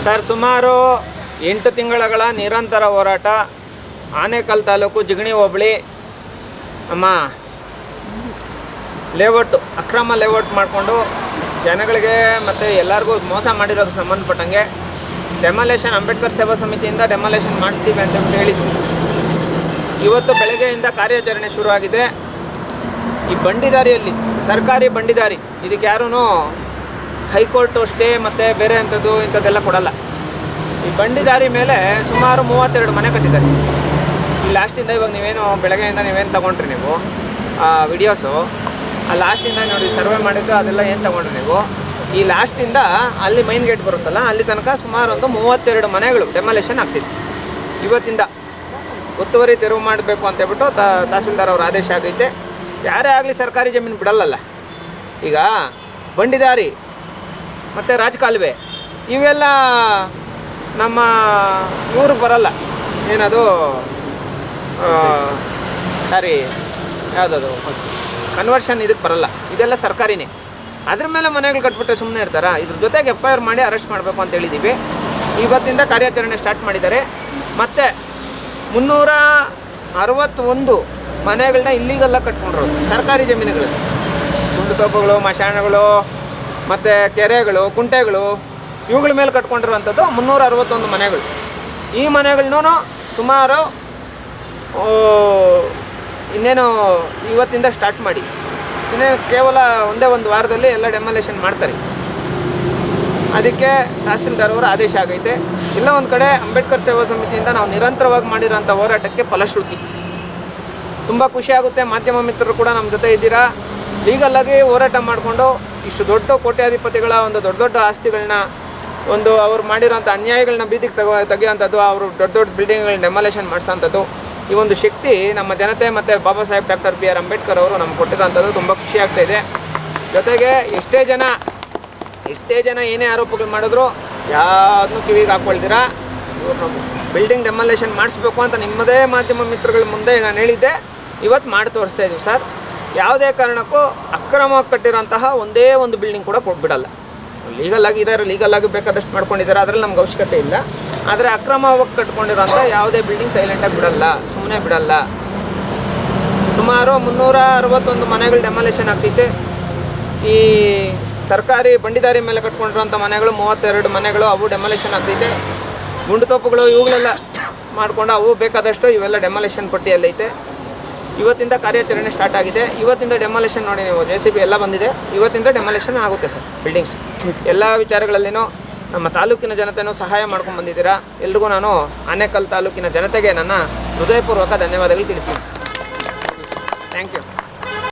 Sir, ಸುಮಾರು 8 ತಿಂಗಳ ನಿರಂತರ ಹೋರಾಟ. ಆನೇಕಲ್ ತಾಲೂಕು ಜಿಗಣಿ ಹೋಬಳಿ ನಮ್ಮ ಲೇಔಟ್, ಅಕ್ರಮ ಲೇಔಟ್ ಮಾಡಿಕೊಂಡು ಜನಗಳಿಗೆ ಮತ್ತು ಎಲ್ಲರಿಗೂ ಮೋಸ ಮಾಡಿರೋದು ಸಂಬಂಧಪಟ್ಟಂಗೆ ಡೆಮಾಲೇಷನ್ ಅಂಬೇಡ್ಕರ್ ಸೇವಾ ಸಮಿತಿಯಿಂದ ಡೆಮಾಲೇಷನ್ ಮಾಡಿಸ್ತೀವಿ ಅಂತ ಹೇಳಿದ್ವಿ. ಇವತ್ತು ಬೆಳಗ್ಗೆಯಿಂದ ಕಾರ್ಯಾಚರಣೆ ಶುರುವಾಗಿದೆ. ಈ ಬಂಡಿದಾರಿಯಲ್ಲಿ, ಸರ್ಕಾರಿ ಬಂಡಿದಾರಿ, ಇದಕ್ಕೆ ಯಾರೂ ಹೈಕೋರ್ಟು ಸ್ಟೇ ಮತ್ತು ಬೇರೆ ಅಂಥದ್ದು ಇಂಥದ್ದೆಲ್ಲ ಕೊಡಲ್ಲ. ಈ ಬಂಡಿದಾರಿ ಮೇಲೆ ಸುಮಾರು 32 ಮನೆ ಕಟ್ಟಿದ್ದಾರೆ. ಈ ಲಾಸ್ಟಿಂದ ಇವಾಗ ನೀವೇನು ಬೆಳಗ್ಗೆಯಿಂದ ನೀವೇನು ತೊಗೊಂಡ್ರಿ ನೀವು ಆ ವಿಡಿಯೋಸು, ಆ ಲಾಸ್ಟಿಂದ ನೋಡಿ ಸರ್ವೆ ಮಾಡಿದ್ದು ಅದೆಲ್ಲ ಏನು ತೊಗೊಂಡ್ರಿ ನೀವು, ಈ ಲಾಸ್ಟಿಂದ ಅಲ್ಲಿ ಮೈನ್ ಗೇಟ್ ಬರುತ್ತಲ್ಲ ಅಲ್ಲಿ ತನಕ ಸುಮಾರು ಒಂದು 32 ಮನೆಗಳು ಡೆಮಾಲೇಷನ್ ಆಗ್ತಿತ್ತು. ಇವತ್ತಿಂದ ಒತ್ತುವರಿ ತೆರವು ಮಾಡಬೇಕು ಅಂತೇಳ್ಬಿಟ್ಟು ತಹಸೀಲ್ದಾರ್ ಅವ್ರ ಆದೇಶ ಆಗೈತೆ. ಯಾರೇ ಆಗಲಿ ಸರ್ಕಾರಿ ಜಮೀನು ಬಿಡಲ್ಲಲ್ಲ. ಈಗ ಬಂಡಿದಾರಿ ಮತ್ತು ರಾಜಕಾಲುವೆ ಇವೆಲ್ಲ ನಮ್ಮ ಇವ್ರಿಗೆ ಬರಲ್ಲ, ಏನದು ಸಾರಿ ಯಾವುದದು ಕನ್ವರ್ಷನ್ ಇದಕ್ಕೆ ಬರಲ್ಲ, ಇದೆಲ್ಲ ಸರ್ಕಾರಿನೇ. ಅದ್ರ ಮೇಲೆ ಮನೆಗಳು ಕಟ್ಬಿಟ್ರೆ ಸುಮ್ಮನೆ ಇರ್ತಾರಾ? ಇದ್ರ ಜೊತೆಗೆ FIR ಮಾಡಿ ಅರೆಸ್ಟ್ ಮಾಡಬೇಕು ಅಂತ ಹೇಳಿದ್ದೀವಿ. ಇವತ್ತಿಂದ ಕಾರ್ಯಾಚರಣೆ ಸ್ಟಾರ್ಟ್ ಮಾಡಿದ್ದಾರೆ. ಮತ್ತು 361 ಮನೆಗಳನ್ನ ಇಲ್ಲಿಗೆಲ್ಲ ಕಟ್ಕೊಂಡಿರೋದು ಸರ್ಕಾರಿ ಜಮೀನುಗಳಲ್ಲಿ, ಗುಂಡು ತೋಪುಗಳು, ಮಶಾಣಗಳು ಮತ್ತು ಕೆರೆಗಳು, ಕುಂಟೆಗಳು, ಇವುಗಳ ಮೇಲೆ ಕಟ್ಕೊಂಡಿರುವಂಥದ್ದು 361 ಮನೆಗಳು. ಈ ಮನೆಗಳನ್ನೂ ಸುಮಾರು ಇನ್ನೇನು ಇವತ್ತಿಂದ ಸ್ಟಾರ್ಟ್ ಮಾಡಿ ಇನ್ನೇನು ಕೇವಲ ಒಂದೇ ಒಂದು ವಾರದಲ್ಲಿ ಎಲ್ಲ ಡೆಮಾಲೇಷನ್ ಮಾಡ್ತಾರೆ. ಅದಕ್ಕೆ ತಹಸೀಲ್ದಾರ್ ಅವರ ಆದೇಶ ಆಗೈತೆ. ಇಲ್ಲ ಒಂದು ಕಡೆ ಅಂಬೇಡ್ಕರ್ ಸೇವಾ ಸಮಿತಿಯಿಂದ ನಾವು ನಿರಂತರವಾಗಿ ಮಾಡಿರೋಂಥ ಹೋರಾಟಕ್ಕೆ ಫಲಶ್ರುತಿ. ತುಂಬ ಖುಷಿಯಾಗುತ್ತೆ. ಮಾಧ್ಯಮ ಮಿತ್ರರು ಕೂಡ ನಮ್ಮ ಜೊತೆ ಇದ್ದೀರಾ. ಲೀಗಲ್ಲಾಗಿ ಹೋರಾಟ ಮಾಡಿಕೊಂಡು ಇಷ್ಟು ದೊಡ್ಡ ಕೋಟ್ಯಾಧಿಪತಿಗಳ ಒಂದು ದೊಡ್ಡ ದೊಡ್ಡ ಆಸ್ತಿಗಳನ್ನ, ಒಂದು ಅವ್ರು ಮಾಡಿರೋಂಥ ಅನ್ಯಾಯಗಳನ್ನ ಬೀದಿಗೆ ತೆಗೆಯುವಂಥದ್ದು, ಅವರು ದೊಡ್ಡ ದೊಡ್ಡ ಬಿಲ್ಡಿಂಗ್ಗಳನ್ನ ಡೆಮಾಲೇಷನ್ ಮಾಡಿಸೋಂಥದ್ದು, ಈ ಒಂದು ಶಕ್ತಿ ನಮ್ಮ ಜನತೆ ಮತ್ತು ಬಾಬಾ ಸಾಹೇಬ್ ಡಾಕ್ಟರ್ BR ಅಂಬೇಡ್ಕರ್ ಅವರು ನಮ್ಗೆ ಕೊಟ್ಟಿರೋಂಥದ್ದು ತುಂಬ ಖುಷಿಯಾಗ್ತಾಯಿದೆ. ಜೊತೆಗೆ ಎಷ್ಟೇ ಜನ ಏನೇ ಆರೋಪಗಳು ಮಾಡಿದ್ರು ಯಾವುದನ್ನೂ ಕಿವಿಗೆ ಹಾಕ್ಕೊಳ್ತೀರಾ. ಇವ್ರು ಬಿಲ್ಡಿಂಗ್ ಡೆಮಾಲೇಷನ್ ಮಾಡಿಸ್ಬೇಕು ಅಂತ ನಿಮ್ಮದೇ ಮಾಧ್ಯಮ ಮಿತ್ರಗಳ ಮುಂದೆ ನಾನು ಹೇಳಿದ್ದೆ. ಇವತ್ತು ಮಾಡಿ ತೋರಿಸ್ತಾ ಇದ್ದೀವಿ ಸರ್. ಯಾವುದೇ ಕಾರಣಕ್ಕೂ ಅಕ್ರಮವಾಗಿ ಕಟ್ಟಿರೋಂತಹ ಒಂದೇ ಒಂದು ಬಿಲ್ಡಿಂಗ್ ಕೂಡ ಕೊಟ್ಬಿಡಲ್ಲ. ಲೀಗಲ್ಲಾಗಿ ಬೇಕಾದಷ್ಟು ಮಾಡ್ಕೊಂಡಿದ್ದಾರೆ, ಅದರಲ್ಲಿ ನಮ್ಗೆ ಅವಶ್ಯಕತೆ ಇಲ್ಲ. ಆದರೆ ಅಕ್ರಮವಾಗಿ ಕಟ್ಕೊಂಡಿರೋಂಥ ಯಾವುದೇ ಬಿಲ್ಡಿಂಗ್ ಸೈಲೆಂಟಾಗಿ ಬಿಡಲ್ಲ, ಸುಮ್ಮನೆ ಬಿಡಲ್ಲ. ಸುಮಾರು 361 ಮನೆಗಳು ಡೆಮಾಲೇಷನ್ ಆಗ್ತೈತೆ. ಈ ಸರ್ಕಾರಿ ಬಂಡಿದಾರಿ ಮೇಲೆ ಕಟ್ಕೊಂಡಿರೋಂಥ ಮನೆಗಳು 32 ಮನೆಗಳು ಅವು ಡೆಮಾಲೇಷನ್ ಆಗ್ತೈತೆ. ಗುಂಡು ತೋಪುಗಳು ಇವುಗಳೆಲ್ಲ ಮಾಡಿಕೊಂಡು ಅವು ಬೇಕಾದಷ್ಟು ಇವೆಲ್ಲ ಡೆಮಾಲೇಷನ್ ಪಟ್ಟಿಯಲ್ಲೈತೆ. ಇವತ್ತಿಂದ ಕಾರ್ಯಾಚರಣೆ ಸ್ಟಾರ್ಟ್ ಆಗಿದೆ. ಇವತ್ತಿಂದ ಡೆಮಾಲೇಷನ್ ನೋಡಿ, ನೀವು JCB ಎಲ್ಲ ಬಂದಿದೆ. ಇವತ್ತಿಂದ ಡೆಮಾಲೇಷನ್ ಆಗುತ್ತೆ ಸರ್. ಬಿಲ್ಡಿಂಗ್ಸ್ ಎಲ್ಲ ವಿಚಾರಗಳಲ್ಲಿನೂ ನಮ್ಮ ತಾಲೂಕಿನ ಜನತೆಯೂ ಸಹಾಯ ಮಾಡ್ಕೊಂಡು ಬಂದಿದ್ದೀರಾ. ಎಲ್ರಿಗೂ ನಾನು ಆನೇಕಲ್ ತಾಲೂಕಿನ ಜನತೆಗೆ ನನ್ನ ಹೃದಯಪೂರ್ವಕ ಧನ್ಯವಾದಗಳು ತಿಳಿಸ್ತೀನಿ. Thank you.